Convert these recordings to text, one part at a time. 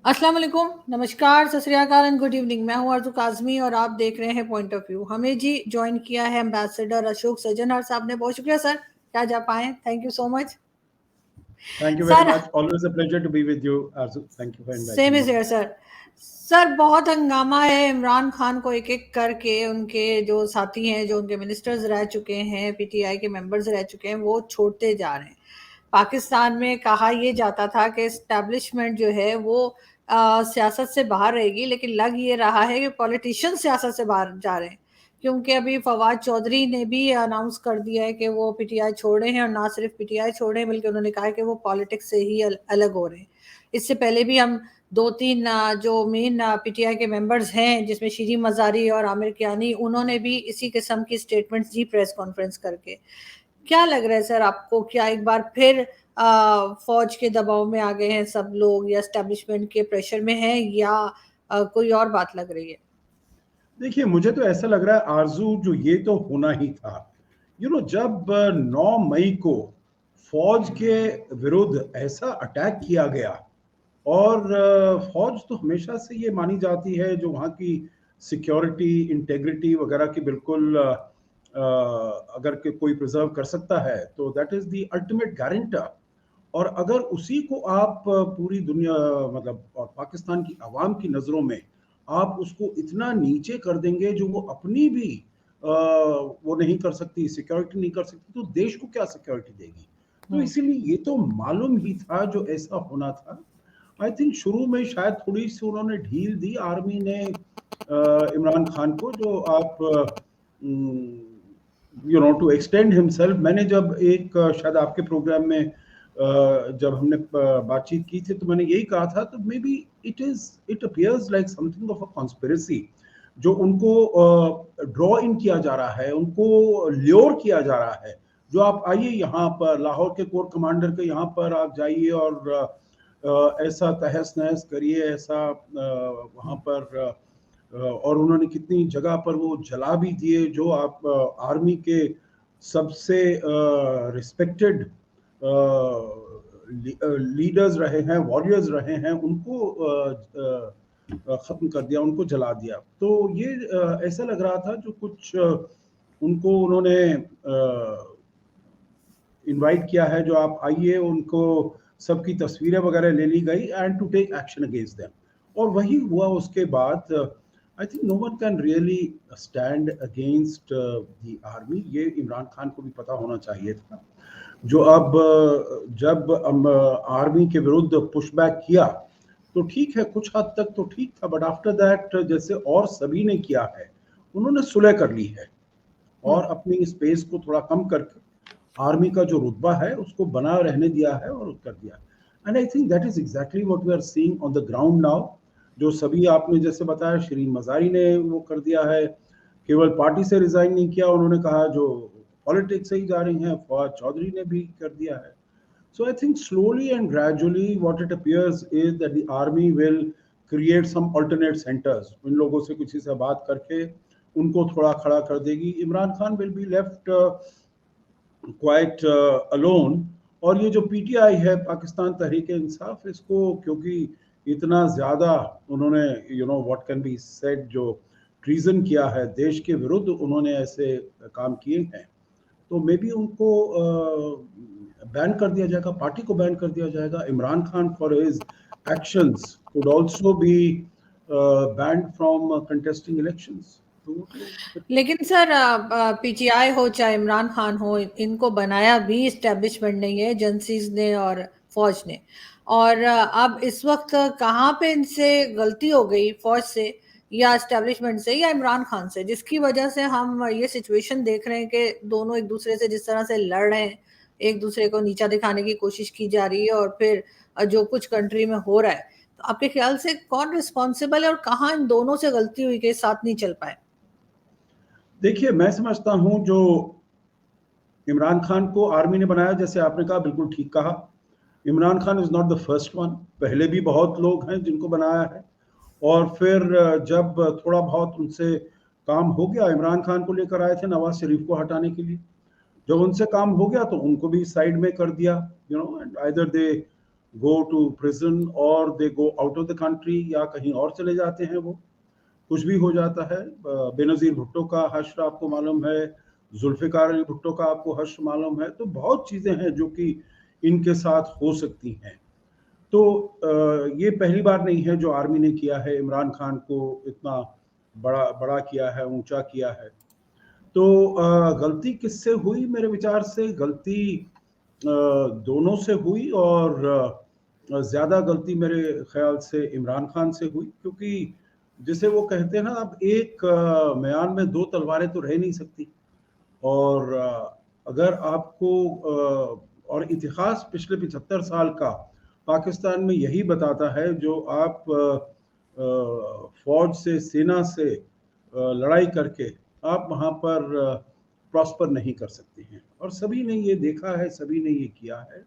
अस्सलाम वालेकुम, नमस्कार, सत श्री अकाल एंड गुड इवनिंग। मैं हूं आरज़ू काज़मी और आप देख रहे हैं पॉइंट ऑफ व्यू। हमें जी जॉइन किया है एम्बेसडर अशोक सज्जनर साहब ने। बहुत शुक्रिया सर कि आज आप आए। Thank you so much Thank you very sir. much. Always a pleasure to be with you, Arzu. Thank you for same inviting is me. Here sir. Sir, बहुत हंगामा है इमरान खान को एक एक करके उनके जो साथी हैं, जो उनके मिनिस्टर्स रह चुके हैं, पीटीआई के मेंबर्स रह चुके हैं, वो छोड़ते जा रहे हैं। पाकिस्तान में कहा यह जाता था कि एस्टैब्लिशमेंट जो है वो सियासत से बाहर रहेगी, लेकिन लग ये रहा है कि पॉलिटिशियन सियासत से बाहर जा रहे हैं, क्योंकि अभी फवाद चौधरी ने भी अनाउंस कर दिया है कि वो पीटीआई छोड़े हैं, और ना सिर्फ पीटीआई छोड़े हैं बल्कि उन्होंने कहा है कि वो पॉलिटिक्स से ही अलग हो रहे हैं। इससे पहले भी हम दो तीन जो मेन पीटीआई के मेंबर्स हैं, जिसमें शीरी मजारी और आमिर कियानी, उन्होंने भी इसी किस्म की स्टेटमेंट्स दी प्रेस कॉन्फ्रेंस करके। क्या लग रहा है सर आपको, क्या एक बार फिर फौज के दबाव में आ गए हैं सब लोग, या एस्टेब्लिशमेंट के प्रेशर में हैं, या कोई और बात लग रही है? देखिए, मुझे तो ऐसा लग रहा है आरजू, जो ये तो होना ही था। जब 9 मई को फौज के विरुद्ध ऐसा अटैक किया गया, और फौज तो हमेशा से ये मानी जाती है जो वहाँ की सिक्योरिटी, इंटेग्रिटी वगैरह की बिल्कुल अगर कोई प्रिजर्व कर सकता है तो that is the ultimate guarantor. और अगर उसी को आप पूरी दुनिया, मतलब और पाकिस्तान की आवाम की नज़रों में आप उसको इतना नीचे कर देंगे, जो वो अपनी भी वो नहीं कर सकती, सिक्योरिटी नहीं कर सकती, तो देश को क्या सिक्योरिटी देगी? तो इसीलिए ये तो मालूम ही था जो ऐसा होना था। आई थिंक शुरू में शायद थोड़ी सी उन्होंने ढील दी आर्मी ने इमरान खान को, जो आप टू एक्सटेंड हिमसेल्फ। मैंने जब एक शायद आपके प्रोग्राम में जब हमने बातचीत की थी, तो मैंने यही कहा था, तो may be it appears like something of a conspiracy, जो उनको ड्रॉ इन किया जा रहा है, उनको ल्योर किया जा रहा है। जो आप आइए यहाँ पर, लाहौर के कोर कमांडर के यहाँ पर आप जाइए और ऐसा तहस नहस करिए, ऐसा वहाँ पर और उन्होंने कितनी जगह पर वो जला भी दिए, जो आप आर्मी के सबसे रिस्पेक्टेड लीडर्स रहे हैं, वॉरियर्स रहे हैं, उनको ख़त्म कर दिया, उनको जला दिया। तो ये ऐसा लग रहा था जो कुछ उनको उन्होंने इनवाइट किया है, जो आप आइए, उनको सबकी तस्वीरें वगैरह ले ली गई and to take action against them, और वही हुआ। उसके बाद I think no one can really stand against the army. ये इमरान खान को भी पता होना चाहिए था। जो अब जब आर्मी के विरुद्ध पुशबैक किया, तो ठीक है, कुछ हद तक तो ठीक था, बट आफ्टर दैट जैसे और सभी ने किया है, उन्होंने सुलह कर ली है और अपनी स्पेस को थोड़ा कम करके आर्मी का जो रुतबा है उसको बना रहने दिया है और कर दिया। And I think that is exactly what we are seeing on the ground now. जो सभी आपने जैसे बताया, शरीन मजारी ने वो कर दिया है, केवल पार्टी से रिजाइन नहीं किया, उन्होंने कहा जो पॉलिटिक्स से ही जा रही हैं, फवाद चौधरी ने भी कर दिया है। So I think slowly and gradually what it appears is that the army will create some alternate centers. उन लोगों से किसी से बात करके उनको थोड़ा खड़ा कर देगी। Imran Khan will be left quite alone। और ये जो पीटीआई है, पाकिस्तान तहरीक इंसाफ, इसको क्योंकि इतना ज़्यादा उन्होंने व्हाट कैन बी सेड, जो ट्रीजन किया है देश के विरुद्ध, उन्होंने ऐसे काम किए हैं, तो मे बी उनको बैन कर दिया जाएगा, पार्टी को बैन कर दिया जाएगा। Imran Khan for his actions could also be banned from contesting elections. लेकिन सर, पीटीआई हो चाहे इमरान खान हो, इनको बनाया भी एस्टेब्लिशमेंट नहीं है, एजेंसीज ने और फौज ने। और अब इस वक्त कहाँ पे इनसे गलती हो गई, फौज से या एस्टेब्लिशमेंट से या इमरान खान से, जिसकी वजह से हम ये सिचुएशन देख रहे हैं कि दोनों एक दूसरे से जिस तरह से लड़ रहे हैं, एक दूसरे को नीचा दिखाने की कोशिश की जा रही है, और फिर जो कुछ कंट्री में हो रहा है, तो आपके ख्याल से कौन रिस्पॉन्सिबल है और कहाँ इन दोनों से गलती हुई कि साथ नहीं चल पाए? देखिए, मैं समझता हूं जो इमरान खान को आर्मी ने बनाया, जैसे आपने कहा, बिल्कुल ठीक कहा। Imran Khan is not the first one, पहले भी बहुत लोग हैं जिनको बनाया है। और फिर जब थोड़ा बहुत उनसे काम हो गया, इमरान खान को लेकर आए थे नवाज शरीफ को हटाने के लिए। जब उनसे काम हो गया तो उनको भी साइड में कर दिया, and either they go to prison और they go out of the country, या कहीं और चले जाते हैं, वो कुछ भी हो जाता है। बेनज़ीर भुट्टो का हश्र आपको मालूम है, जुल्फ़िकार अली भुट्टो का आपको हश्र मालूम है, तो बहुत चीज़ें हैं जो कि इनके साथ हो सकती हैं। तो ये पहली बार नहीं है जो आर्मी ने किया है, इमरान खान को इतना बड़ा बड़ा किया है, ऊंचा किया है। तो गलती किससे हुई? मेरे विचार से गलती दोनों से हुई, और ज़्यादा गलती मेरे ख्याल से इमरान खान से हुई, क्योंकि जिसे वो कहते हैं ना, अब एक म्यान में दो तलवारें तो रह नहीं सकती। और अगर आपको और इतिहास पिछले 75 साल का पाकिस्तान में यही बताता है, जो आप फौज से, सेना से लड़ाई करके आप वहाँ पर प्रॉस्पर नहीं कर सकते हैं, और सभी ने ये देखा है, सभी ने ये किया है।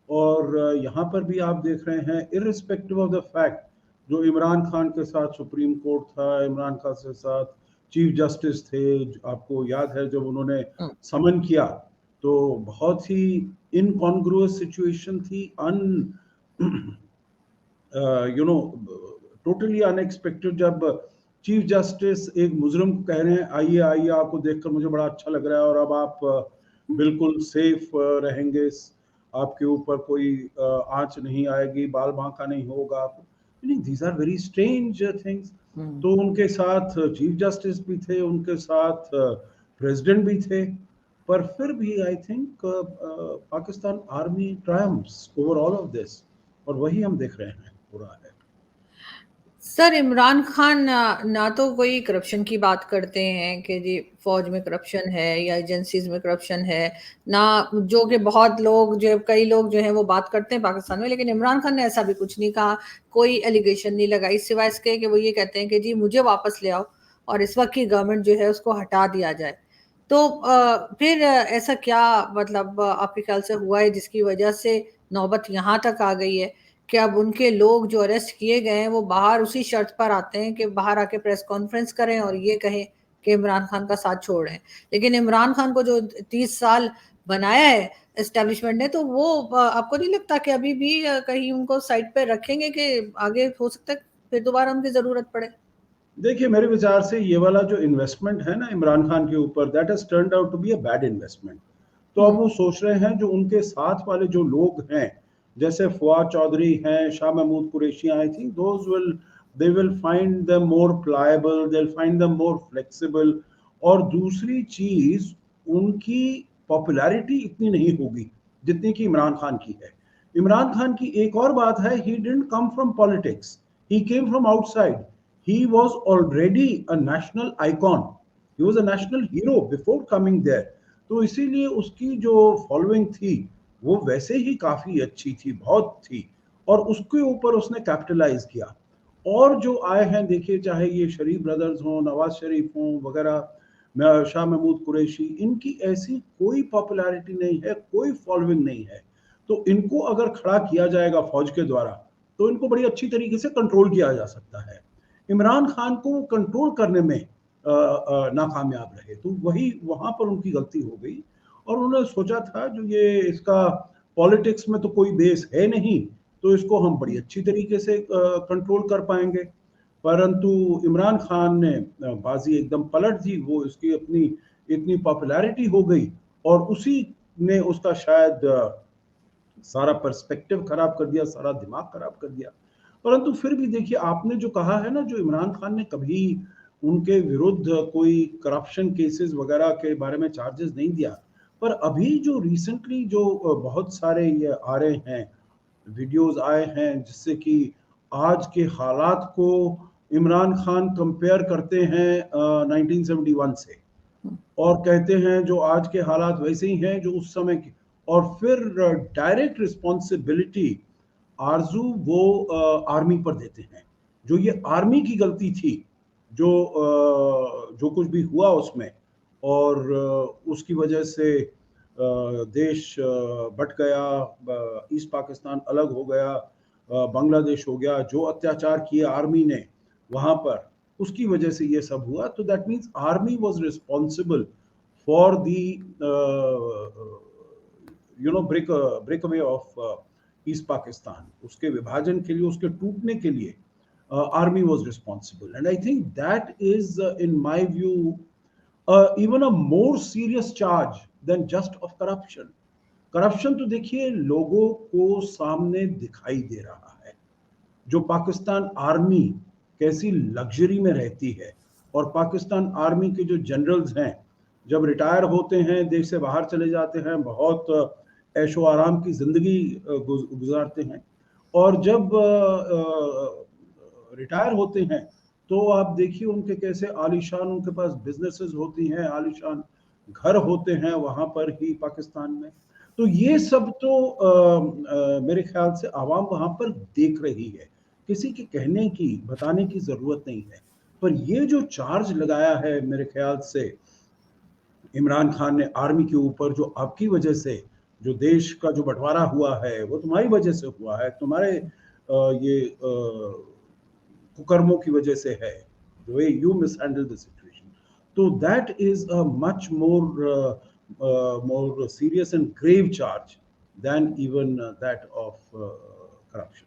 और यहाँ पर भी आप देख रहे हैं, इररिस्पेक्टिव ऑफ द फैक्ट, जो इमरान खान के साथ सुप्रीम कोर्ट था, इमरान खान के साथ चीफ जस्टिस थे, आपको याद है जब उन्होंने हम्म, समन किया, तो बहुत ही इनकॉन्ग्रुअस सिचुएशन थी, अन यू नो टोटली अनएक्सपेक्टेड, जब चीफ जस्टिस एक मुजरिम को कह रहे हैं, आइए आइए, आपको देखकर मुझे बड़ा अच्छा लग रहा है, और अब आप बिल्कुल सेफ रहेंगे, आपके ऊपर कोई आंच नहीं आएगी, बाल बांका नहीं होगा आपको। These are very strange things. Hmm. तो उनके साथ चीफ जस्टिस भी थे, उनके साथ प्रेसिडेंट भी थे, पर फिर भी आई think Pakistan army triumphs over all of this, और वही हम देख रहे हैं पूरा है। सर इमरान खान ना तो कोई करप्शन की बात करते हैं कि जी फौज में करप्शन है या एजेंसीज में करप्शन है, ना जो कि बहुत लोग, जो कई लोग जो है वो बात करते हैं पाकिस्तान में, लेकिन इमरान खान ने ऐसा भी कुछ नहीं कहा, कोई एलिगेशन नहीं लगाई, सिवाय इसके कि वो ये कहते हैं कि जी मुझे वापस ले आओ और इस वक्त की गवर्नमेंट जो है उसको हटा दिया जाए। तो फिर ऐसा क्या मतलब आपके ख्याल से हुआ है जिसकी वजह से नौबत यहाँ तक आ गई है कि अब उनके लोग जो अरेस्ट किए गए हैं वो बाहर उसी शर्त पर आते हैं कि बाहर आके प्रेस कॉन्फ्रेंस करें और ये कहें कि इमरान खान का साथ छोड़ रहे हैं। लेकिन इमरान खान को जो 30 साल बनाया है एस्टेब्लिशमेंट ने, तो वो आपको नहीं लगता कि अभी भी कहीं उनको साइड पे रखेंगे कि आगे हो सकता है फिर दोबारा उनकी जरूरत पड़े? देखिए, मेरे विचार से ये वाला जो इन्वेस्टमेंट है ना इमरान खान के ऊपर, that has turned out to be a bad investment. तो अब हम्म। वो सोच रहे हैं, जो उनके साथ वाले जो लोग हैं, जैसे फवाद चौधरी हैं, Shah Mahmood Qureshi, I think those will, they will find them more pliable, they will find them more flexible. और दूसरी चीज, उनकी पॉपुलैरिटी इतनी नहीं होगी जितनी कि इमरान खान की है। इमरान खान की एक और बात है, he didn't come from politics, he came from outside. He was already a national icon. He was a national hero before coming there. तो इसीलिए उसकी जो फॉलोइंग थी वो वैसे ही काफी अच्छी थी, बहुत थी, और उसके ऊपर उसने कैपिटलाइज किया। और जो आए हैं, देखिए, चाहे ये शरीफ ब्रदर्स हों, नवाज शरीफ हों वगैरह, शाह महमूद कुरैशी, इनकी ऐसी कोई पॉपुलैरिटी नहीं है, कोई फॉलोइंग नहीं है। तो इनको अगर खड़ा किया जाएगा फौज के द्वारा, तो इनको बड़ी अच्छी तरीके से कंट्रोल किया जा सकता है। इमरान खान को कंट्रोल करने में नाकामयाब रहे, तो वही वहां पर उनकी गलती हो गई। और उन्होंने सोचा था, जो ये इसका पॉलिटिक्स में तो कोई बेस है नहीं, तो इसको हम बड़ी अच्छी तरीके से कंट्रोल कर पाएंगे। परंतु इमरान खान ने बाजी एकदम पलट दी, वो इसकी अपनी इतनी पॉपुलैरिटी हो गई, और उसी ने उसका शायद सारा पर्सपेक्टिव खराब कर दिया, सारा दिमाग खराब कर दिया। परंतु फिर भी देखिए, आपने जो कहा है ना, जो इमरान खान ने कभी उनके विरुद्ध कोई करप्शन केसेस वगैरह के बारे में चार्जेस नहीं दिया, पर अभी जो रिसेंटली जो बहुत सारे ये आ रहे हैं, वीडियोस आए हैं, जिससे कि आज के हालात को इमरान खान कंपेयर करते हैं 1971 से, और कहते हैं जो आज के हालात वैसे ही हैं जो उस समय के। और फिर डायरेक्ट रिस्पॉन्सिबिलिटी आरजू वो आर्मी पर देते हैं, जो ये आर्मी की गलती थी, जो कुछ भी हुआ उसमें, और उसकी वजह से देश बट गया, ईस्ट पाकिस्तान अलग हो गया, बांग्लादेश हो गया, जो अत्याचार किए आर्मी ने वहां पर, उसकी वजह से ये सब हुआ। तो that means army was responsible for the break away of East Pakistan, उसके विभाजन के लिए, उसके टूटने के लिए army was responsible. And I think that is, in my view, even a more serious charge than just of corruption. Corruption तो देखिए लोगों को सामने दिखाई दे रहा है, जो पाकिस्तान आर्मी कैसी लग्जरी में रहती है, और पाकिस्तान आर्मी के जो जनरल्स हैं जब रिटायर होते हैं, देश से बाहर चले जाते हैं, बहुत ऐशो आराम की जिंदगी गुजारते हैं, और जब रिटायर होते हैं तो आप देखिए उनके कैसे आलीशान, उनके पास बिजनेसेस होती हैं, आलीशान घर होते हैं वहां पर ही पाकिस्तान में। तो ये सब तो मेरे ख्याल से आवाम वहां पर देख रही है, किसी के कहने की, बताने की जरूरत नहीं है। पर ये जो चार्ज लगाया है मेरे ख्याल से इमरान खान ने आर्मी के ऊपर, जो आपकी वजह से जो देश का जो बंटवारा हुआ है वो तुम्हारी वजह से हुआ है, तुम्हारे ये कुकर्मों की वजह से है, the way you mishandle the situation. So that is a much more serious and grave charge than even that of corruption.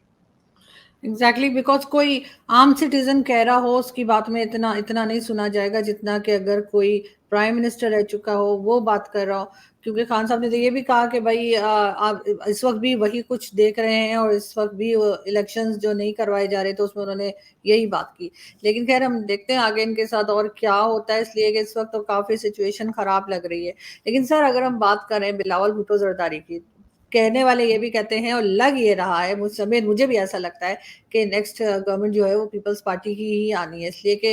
Exactly because कोई आम सिटीजन कह रहा हो उसकी बात में इतना इतना नहीं सुना जाएगा जितना कि अगर कोई प्राइम मिनिस्टर रह चुका हो वो बात कर रहा हो। क्योंकि खान साहब ने तो ये भी कहा कि भाई आप इस वक्त भी वही कुछ देख रहे हैं और इस वक्त भी इलेक्शंस जो नहीं करवाए जा रहे तो उसमें उन्होंने यही बात की। लेकिन खैर हम देखते हैं आगे इनके साथ और क्या होता है, इसलिए कि इस वक्त तो काफी सिचुएशन खराब लग रही है। लेकिन सर अगर हम बात करें बिलावल भुट्टो जरदारी की, कहने वाले ये भी कहते हैं और लग ये रहा है मुझे भी ऐसा लगता है कि नेक्स्ट गवर्नमेंट जो है वो पीपल्स पार्टी की ही आनी है, इसलिए कि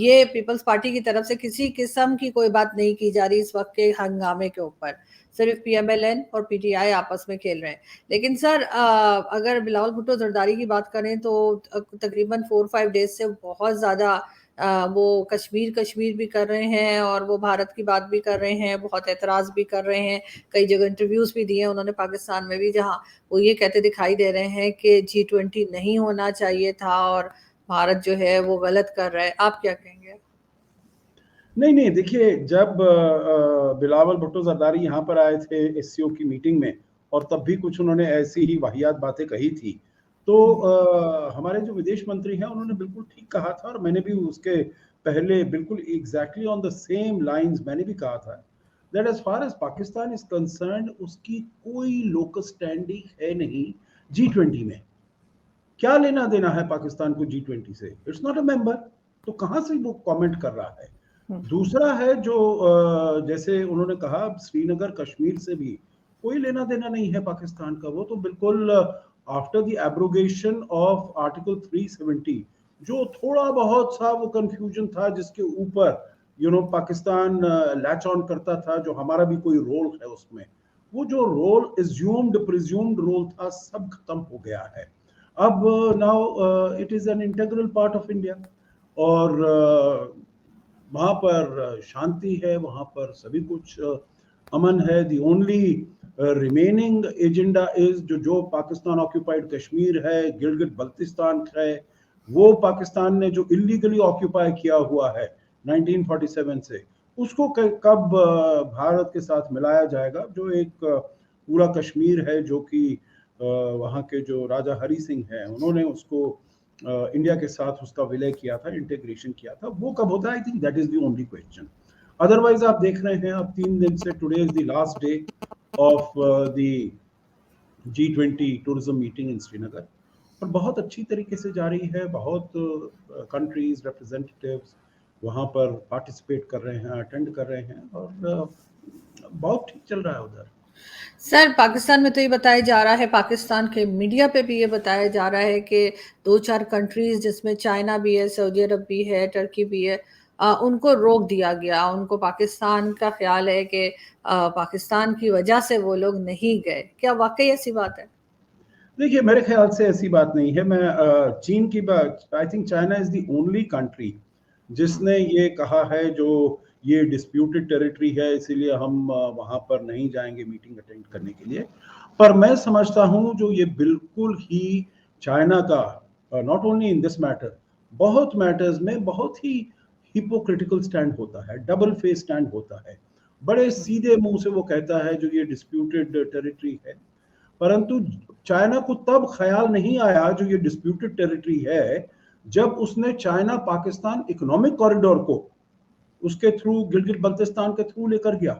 ये पीपल्स पार्टी की तरफ से किसी किस्म की कोई बात नहीं की जा रही इस वक्त के हंगामे के ऊपर। सिर्फ पीएमएलएन और पीटीआई आपस में खेल रहे हैं। लेकिन सर अगर बिलावल भुट्टो जरदारी की बात करें तो तकरीबन 4-5 डेज से बहुत ज्यादा वो कश्मीर भी कर रहे हैं और वो भारत की बात भी कर रहे हैं, बहुत एतराज भी कर रहे हैं। कई जगह इंटरव्यूज भी दिए उन्होंने पाकिस्तान में भी, जहां वो ये कहते दिखाई दे रहे हैं कि G20 नहीं होना चाहिए था और भारत जो है वो गलत कर रहा है। आप क्या कहेंगे? नहीं, देखिए जब बिलावल भुट्टो जरदारी यहाँ पर आए थे एससीओ की मीटिंग में, और तब भी कुछ उन्होंने ऐसी ही वाहियात बातें कही थी, तो हमारे जो विदेश मंत्री हैं उन्होंने बिल्कुल ठीक कहा था, और मैंने भी उसके पहले बिल्कुल exactly on the same lines मैंने भी कहा था that as far as Pakistan is concerned उसकी कोई लोकल स्टैंडिंग है नहीं G20 में। क्या लेना देना है पाकिस्तान को G20 से? इट्स नॉट अ मेंबर, तो कहां से वो कमेंट कर रहा है? दूसरा है जो जैसे उन्होंने कहा श्रीनगर कश्मीर से भी कोई लेना देना नहीं है पाकिस्तान का, वो तो बिल्कुल after the abrogation of article 370 जो थोड़ा बहुत सा वो कंफ्यूजन था जिसके ऊपर पाकिस्तान लैच ऑन करता था, जो हमारा भी कोई रोल है उसमें, वो जो रोल एज्यूम्ड प्रिज्यूम्ड रोल था सब खत्म हो गया है। अब now it is an integral part of India, और वहाँ पर शांति है, वहाँ पर सभी कुछ अमन है। The only remaining agenda is जो पाकिस्तान ऑक्यूपाइड कश्मीर है, गिलगित बल्तिस्तान है, वो पाकिस्तान ने जो इलीगली ऑक्यूपाई किया हुआ है 1947 से, उसको कब भारत के साथ मिलाया जाएगा। जो एक पूरा कश्मीर है जो कि वहाँ के जो राजा हरि सिंह हैं उन्होंने उसको इंडिया के साथ उसका विलय किया था, इंटीग्रेशन किया था, वो कब होता है? आई think that is the only question. Otherwise आप देख रहे हैं अब 3 दिन से, today is the last day of the G20 tourism meeting in Srinagar, और बहुत अच्छी तरीके से जा रही है। बहुत कंट्रीज रिप्रेजेंटेटिव्स वहाँ पर पार्टिसिपेट कर रहे हैं, अटेंड कर रहे हैं, और बहुत ठीक चल रहा है उधर। सर पाकिस्तान में तो ये बताया जा रहा है, पाकिस्तान के मीडिया पे भी ये बताया जा रहा है कि 2-4 कंट्रीज जिसमें चाइना भी है, सऊदी अरब भी है, टर्की भी है, उनको रोक दिया गया। उनको पाकिस्तान का ख्याल है कि पाकिस्तान की वजह से वो लोग नहीं गए। क्या वाकई ऐसी बात है? देखिए मेरे ख्याल से ऐसी बात नहीं है। मैं चीन की बात, I think China is the only country जिसने ये कहा है जो ये डिस्प्यूटेड टेरिटरी है इसीलिए हम वहां पर नहीं जाएंगे मीटिंग अटेंड करने के लिए। पर मैं समझता हूं जो ये बिल्कुल ही चाइना का, not only in this matter, बहुत मैटर्स में बहुत ही हिपोक्रिटिकल स्टैंड होता है, डबल फेस स्टैंड होता है। बड़े सीधे मुंह से वो कहता है जो ये डिस्प्यूटेड टेरिटरी है, परंतु चाइना को तब ख्याल नहीं आया जो ये डिस्प्यूटेड टेरिटरी है, जब उसने चाइना पाकिस्तान इकोनॉमिक कॉरिडोर को उसके थ्रू गिलगित बल्तिस्तान के थ्रू लेकर गया,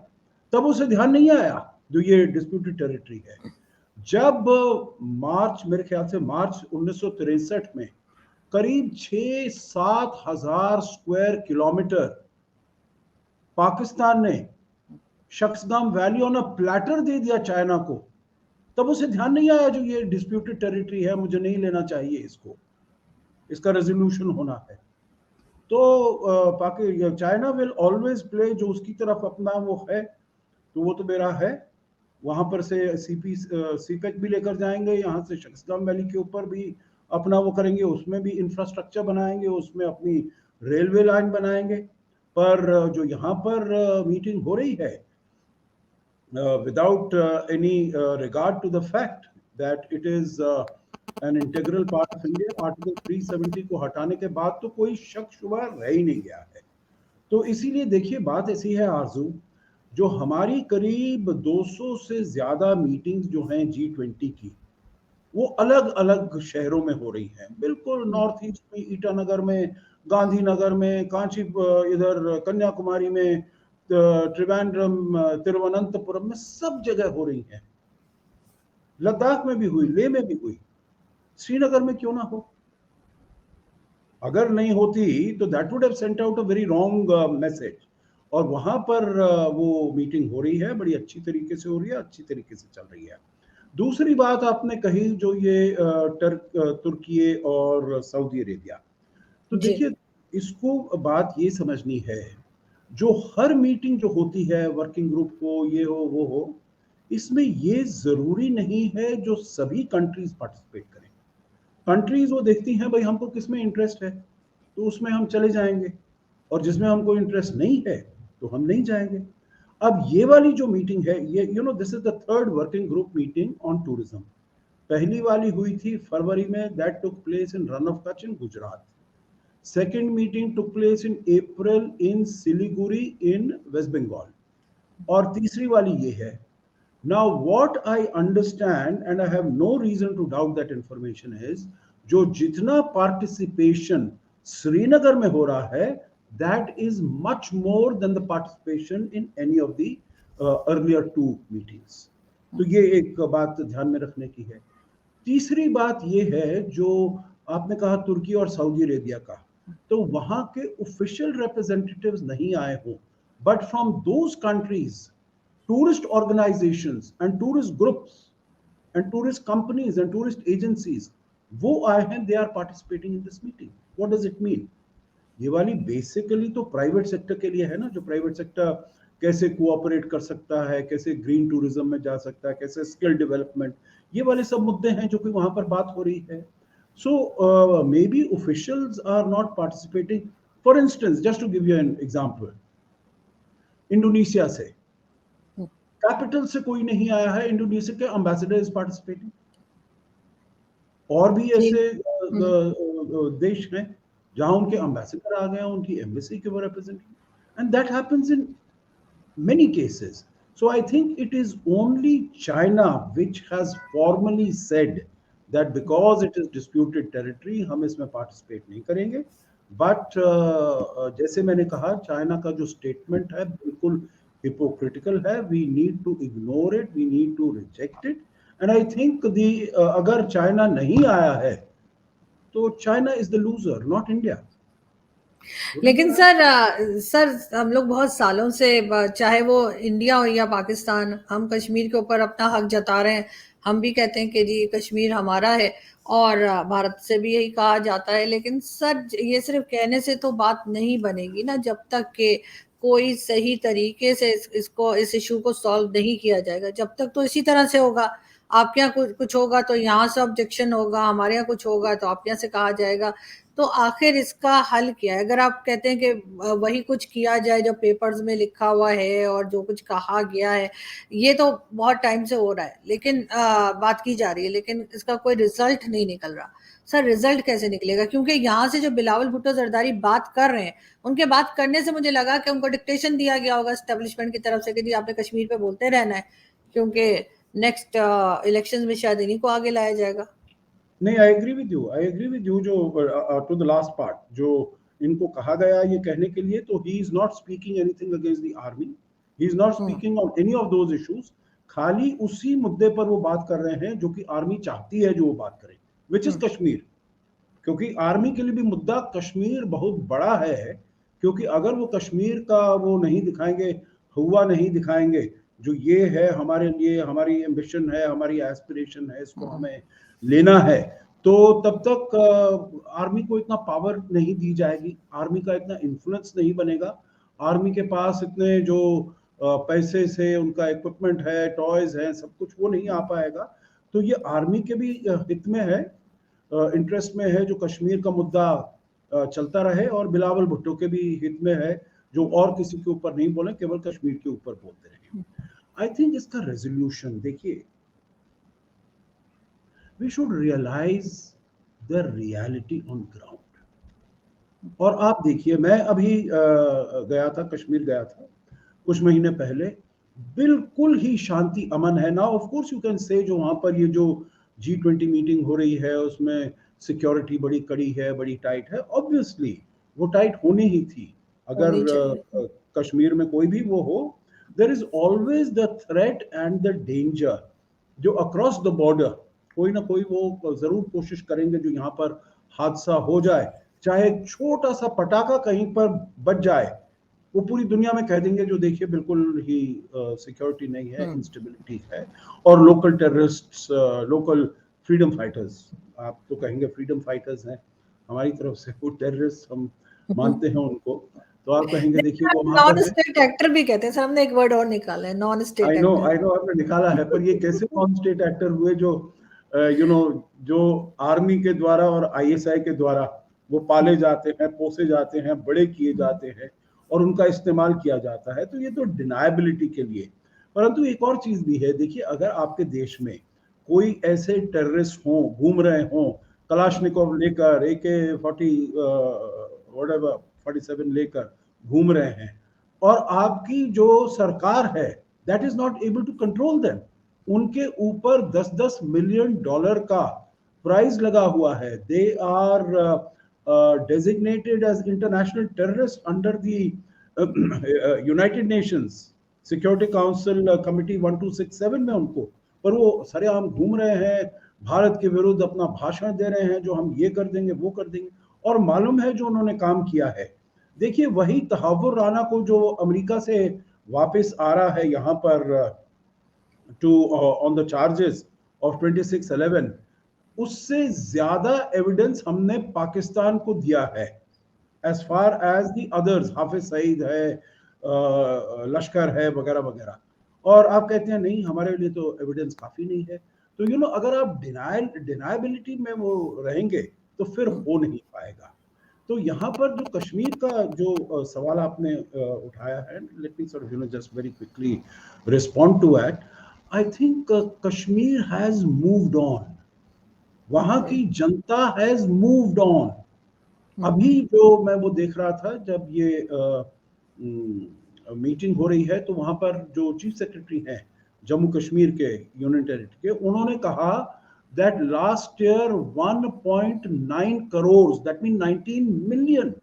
तब उसे ध्यान नहीं आया जो ये डिस्प्यूटेड टेरिटरी है। जब मार्च, मेरे ख्याल से मार्च 1963 में करीब 6-7 हजार स्क्वायर किलोमीटर पाकिस्तान ने Shaksgam valley on a platter दे दिया चाइना को, तब उसे ध्यान नहीं आया जो ये डिस्प्यूटेड टेरिटरी है, मुझे नहीं लेना चाहिए इसको, इसका रेजोल्यूशन होना है। तो चाइना विल ऑलवेज प्ले जो उसकी तरफ अपना वो है, तो वो तो मेरा है। वहां पर से सीपेक भी लेकर जाएंगे, यहाँ से शख्सगाम वैली के ऊपर भी अपना वो करेंगे, उसमें भी इंफ्रास्ट्रक्चर बनाएंगे, उसमें अपनी रेलवे लाइन बनाएंगे। पर जो यहाँ पर मीटिंग हो रही है, without any regard to the fact that it is an integral part of India, article 370 को हटाने के बाद तो कोई शक शुबा रह ही नहीं गया है। तो इसीलिए देखिए, बात ऐसी है आरजू, जो हमारी करीब 200 से ज्यादा मीटिंग्स जो हैं G20 की, वो अलग अलग शहरों में हो रही हैं। बिल्कुल नॉर्थ ईस्ट में ईटानगर में, गांधीनगर में, कांची, इधर कन्याकुमारी में, त्रिवेंद्रम, तिरुवनंतपुरम में, सब जगह हो रही हैं। लद्दाख में भी हुई, लेह में भी हुई, श्रीनगर में क्यों ना हो? अगर नहीं होती तो that would have sent out a very wrong message. और वहां पर वो मीटिंग हो रही है, बड़ी अच्छी तरीके से हो रही है, अच्छी तरीके से चल रही है। दूसरी बात आपने कही जो ये तुर्की और सऊदी अरेबिया, तो देखिए इसको बात ये समझनी है, जो हर मीटिंग जो होती है वर्किंग ग्रुप को, ये हो वो हो, इसमें ये जरूरी नहीं है जो सभी कंट्रीज पार्टिसिपेट करें। कंट्रीज वो देखती हैं भाई हमको किस में इंटरेस्ट है, तो उसमें हम चले जाएंगे, और जिसमें हमको इंटरेस्ट नहीं है तो हम नहीं जाएंगे। अब ये वाली जो मीटिंग है, ये this is the third working group meeting on tourism. पहली वाली हुई थी फरवरी में, that took place in run of Kutch in Gujarat. Second meeting took place in April in Siliguri in West Bengal. और तीसरी वाली ये है। Now what I understand and I have no reason to doubt that information is, जो जितना participation Srinagar में हो रहा है, that is much more than the participation in any of the earlier two meetings. तो ये एक बात ध्यान में रखने की है। तीसरी बात ये है जो आपने कहा तुर्की और सऊदी अरेबिया का, तो वहां के ऑफिशियल रिप्रेजेंटेटिव्स नहीं आए हो, but from those countries tourist organisations and tourist groups and tourist companies and tourist agencies वो आए हैं, they are participating in this meeting. What does it mean? ये वाली बेसिकली तो प्राइवेट सेक्टर के लिए है ना, जो प्राइवेट सेक्टर कैसे कोऑपरेट कर सकता है, कैसे ग्रीन टूरिज्म में जा सकता है, कैसे स्किल डेवलपमेंट, ये वाले सब मुद्दे हैं जो कि वहां पर बात हो रही है। So maybe officials are not participating. For instance, just to give you an example, Indonesia से कैपिटल से कोई नहीं आया है, इंडोनेशिया के एम्बेसडर इज पार्टिसिपेटिंग। और भी ऐसे देश हैं जहां उनके एम्बेसडर आ गए, उनकी एम्बेसी के वो representing, and that happens in many cases. So I think it is only China which has formally said that because it is disputed territory हम इसमें पार्टिसिपेट नहीं करेंगे। बट जैसे मैंने कहा, चाइना का जो स्टेटमेंट है बिल्कुल हिपोक्रिटिकल है। We need to ignore it, we need to reject it, and I think अगर चाइना नहीं आया है तो China is the loser, not India. लेकिन सर हम लोग बहुत सालों से, चाहे वो इंडिया हो या पाकिस्तान, हम कश्मीर के ऊपर अपना हक जता रहे हैं। हम भी कहते हैं कि जी कश्मीर हमारा है, और भारत से भी यही कहा जाता है। लेकिन सर ये सिर्फ कहने से तो बात नहीं बनेगी ना, जब तक कि कोई सही तरीके से इस इशू को सॉल्व नहीं किया जाएगा। जब तक तो इसी तरह से होगा, आपके यहाँ कुछ होगा तो यहाँ से ऑब्जेक्शन होगा, हमारे यहाँ कुछ होगा तो आपके यहाँ से कहा जाएगा। तो आखिर इसका हल क्या है? अगर आप कहते हैं कि वही कुछ किया जाए जो पेपर्स में लिखा हुआ है और जो कुछ कहा गया है, ये तो बहुत टाइम से हो रहा है, लेकिन बात की जा रही है, लेकिन इसका कोई रिजल्ट नहीं निकल रहा। सर रिजल्ट कैसे निकलेगा? क्योंकि यहाँ से जो बिलावल भुट्टो जरदारी बात कर रहे हैं, उनके बात करने से मुझे लगा कि उनको डिक्टेशन दिया गया होगा एस्टेब्लिशमेंट की तरफ से कि जी आपने कश्मीर पे बोलते रहना है, क्योंकि नेक्स्ट इलेक्शंस में शायद इन्हीं को आगे लाया जाएगा। नहीं, आई एग्री विद यू जो टू द लास्ट पार्ट जो इनको कहा गया ये कहने के लिए, तो he is not speaking anything against the army, he is not speaking on any of those issues, खाली उसी मुद्दे पर वो बात कर रहे हैं जो कि आर्मी चाहती है जो वो बात करें, विच इज कश्मीर। क्योंकि आर्मी के लिए भी मुद्दा कश्मीर बहुत बड़ा है, क्योंकि अगर वो कश्मीर का वो नहीं दिखाएंगे, हुआ नहीं दिखाएंगे, जो ये है हमारे लिए, हमारी एम्बिशन है, हमारी एस्पिरेशन है, इसको हमें लेना है, तो तब तक आर्मी को इतना पावर नहीं दी जाएगी, आर्मी का इतना इन्फ्लुएंस नहीं बनेगा, आर्मी के पास इतने जो पैसे से उनका इक्विपमेंट है, टॉयज है, सब कुछ वो नहीं आ पाएगा। तो ये आर्मी के भी हित में है, इंटरेस्ट में है जो कश्मीर का मुद्दा चलता रहे, और बिलावल भुट्टो के भी हित में है जो और किसी के ऊपर नहीं बोले, केवल कश्मीर के ऊपर बोलते रहे। आई थिंक इसका रेजोल्यूशन देखिए, we should realise the reality on ground. और आप देखिए, मैं अभी गया था, कश्मीर गया था कुछ महीने पहले, बिल्कुल ही शांति अमन है ना। Of course you can say जो वहां पर ये जो G20 मीटिंग हो रही है उसमें सिक्योरिटी बड़ी कड़ी है, बड़ी टाइट है, ऑब्वियसली वो टाइट होनी ही थी। अगर कश्मीर में कोई भी वो हो, there is always the threat and the danger जो अक्रॉस द बॉर्डर कोई ना कोई वो जरूर कोशिश करेंगे जो यहाँ पर हादसा हो जाए, चाहे छोटा सा पटाखा कहीं पर बच जाए, वो पूरी दुनिया में कह देंगे जो देखिए बिल्कुल ही सिक्योरिटी नहीं है, इंस्टेबिलिटी है, और local terrorists, local freedom fighters, आप तो कहेंगे फ्रीडम फाइटर्स हैं, हमारी तरफ से वो टेररिस्ट हम मानते हैं उनको, तो आप कहेंगे देखिए वो वहां पर नॉन स्टेट एक्टर भी कहते हैं सर, हमने एक वर्ड और निकाला है, non state actor. I know आपने निकाला है, पर ये कैसे नॉन स्टेट एक्टर हुए जो जो आर्मी के द्वारा और ISI के द्वारा वो पाले जाते हैं, पोसे जाते हैं, बड़े किए जाते हैं और उनका इस्तेमाल किया जाता है, तो ये तो डिनायबिलिटी के लिए। परंतु एक और चीज भी है, देखिए अगर आपके देश में कोई ऐसे टेररिस्ट हों, घूम रहे हों कलाशनिकोव लेकर, AK-47 लेकर घूम रहे हैं, और आपकी जो सरकार है that is not able to control them, उनके ऊपर 10-10 मिलियन डॉलर का प्राइज लगा हुआ है, they are designated as international terrorist under the United Nations Security Council committee 1267 में उनको, पर वो सरेआम घूम रहे हैं, भारत के विरुद्ध अपना भाषण दे रहे हैं जो हम ये कर देंगे वो कर देंगे, और मालूम है जो उन्होंने काम किया है। देखिए वही तहावुर राना को जो अमेरिका से वापस आ रहा है यहाँ पर to on the charges of 2611, उससे ज्यादा एविडेंस हमने पाकिस्तान को दिया है as far as the others, Hafiz Saeed है, लश्कर है, वगैरह वगैरह, और आप कहते हैं नहीं हमारे लिए तो एविडेंस काफी नहीं है। तो अगर आप डिनायबिलिटी में वो रहेंगे तो फिर हो नहीं पाएगा। तो यहाँ पर जो कश्मीर का जो सवाल आपने उठाया है, let me sort of just very quickly respond to it. I think Kashmir has moved on, वहां की जनता हैज मूव्ड ऑन। अभी जो मैं वो देख रहा था जब ये मीटिंग हो रही है, तो वहां पर जो चीफ सेक्रेटरी हैं जम्मू कश्मीर के यूनियन टेरिटरी के, उन्होंने कहा that last year 1.9 crores, that means 19 million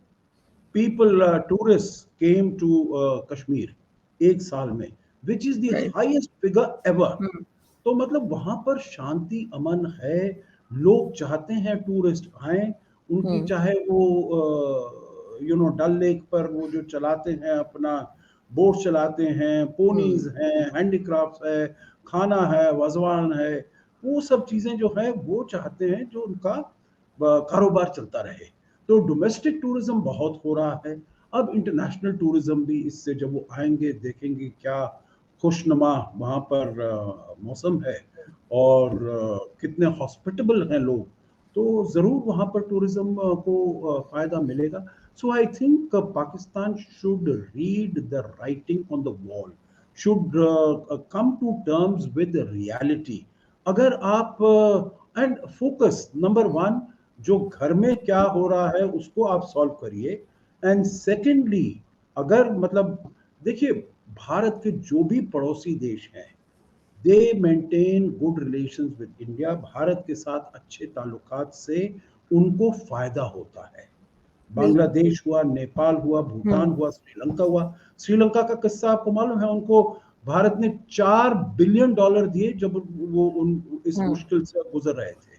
people, tourists came to Kashmir एक साल में, which is the highest figure ever। तो मतलब वहां पर शांति अमन है, लोग चाहते हैं टूरिस्ट आए, उनकी चाहे वो डल लेक पर वो जो चलाते हैं अपना बोट चलाते हैं, पोनीज हैं, हैंडीक्राफ्ट है, खाना है, वजवान है, वो सब चीजें जो है वो चाहते हैं जो उनका कारोबार चलता रहे। तो डोमेस्टिक टूरिज्म बहुत हो रहा है, अब इंटरनेशनल टूरिज्म भी इससे जब वो आएंगे देखेंगे क्या खुशनुमा वहाँ पर मौसम है और कितने हॉस्पिटेबल हैं लोग, तो जरूर वहाँ पर टूरिज्म को फायदा मिलेगा। So I think Pakistan should read the writing on the wall, should come to terms with reality. अगर आप एंड फोकस नंबर 1 जो घर में क्या हो रहा है उसको आप सॉल्व करिए, एंड सेकेंडली अगर मतलब देखिए भारत के जो भी पड़ोसी देश हैं दे maintain good relations with India. Bharat के साथ अच्छे ताल्लुकात से उनको फायदा होता है। बांग्लादेश हुआ, नेपाल हुआ, भूटान हुआ, श्रीलंका हुआ। श्रीलंका का किस्सा आपको मालूम है, उनको भारत ने $4 बिलियन दिए जब वो इस मुश्किल से गुजर रहे थे।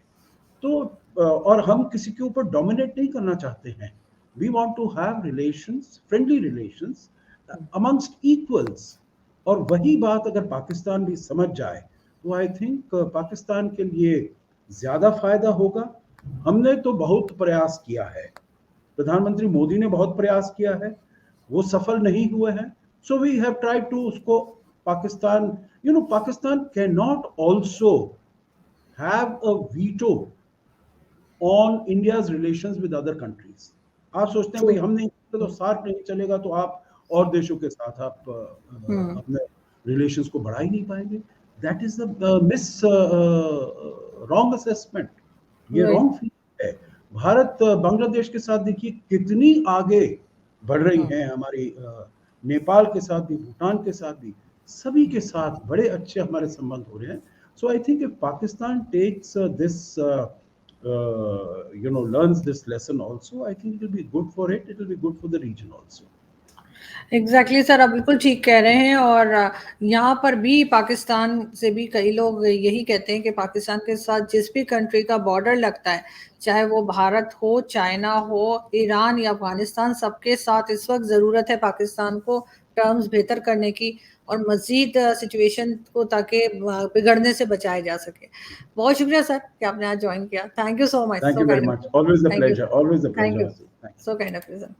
तो और हम किसी के ऊपर डोमिनेट नहीं करना चाहते हैं। We want to have relations, friendly relations amongst equals. और वही बात अगर पाकिस्तान भी समझ जाए तो आई थिंक पाकिस्तान के लिए ज्यादा फायदा होगा। हमने तो बहुत प्रयास किया है, प्रधानमंत्री मोदी ने बहुत प्रयास किया है, वो सफल नहीं हुए हैं। So we have tried to उसको Pakistan, Pakistan can not also have a veto on India's relations with other countries. आप सोचते हैं भाई हम नहीं तो सार्क नहीं चलेगा, तो आप और देशों के साथ आप अपने रिलेशंस को बढ़ा ही नहीं पाएंगे। That is the miss wrong assessment, ये रॉन्ग फीलिंग है। भारत बांग्लादेश के साथ देखिए कितनी आगे बढ़ रही हैं, हमारी नेपाल के साथ भी, भूटान के साथ भी, सभी के साथ बड़े अच्छे हमारे संबंध हो रहे हैं। So I think if Pakistan takes this learns this lesson also, I think it will be good for it, it will be good for the region also. Exactly sir, आप बिल्कुल ठीक कह रहे हैं। और यहाँ पर भी पाकिस्तान से भी कई लोग यही कहते हैं कि पाकिस्तान के साथ जिस भी कंट्री का बॉर्डर लगता है, चाहे वो भारत हो, चाइना हो, ईरान या अफगानिस्तान, सबके साथ इस वक्त ज़रूरत है पाकिस्तान को टर्म्स बेहतर करने की और मजीद सिचुएशन को ताकि बिगड़ने से बचाया जा सके। बहुत शुक्रिया सर कि आपने आज ज्वाइन किया। Thank you so much. Thank you very much, always a pleasure, always a pleasure. So kind of you sir.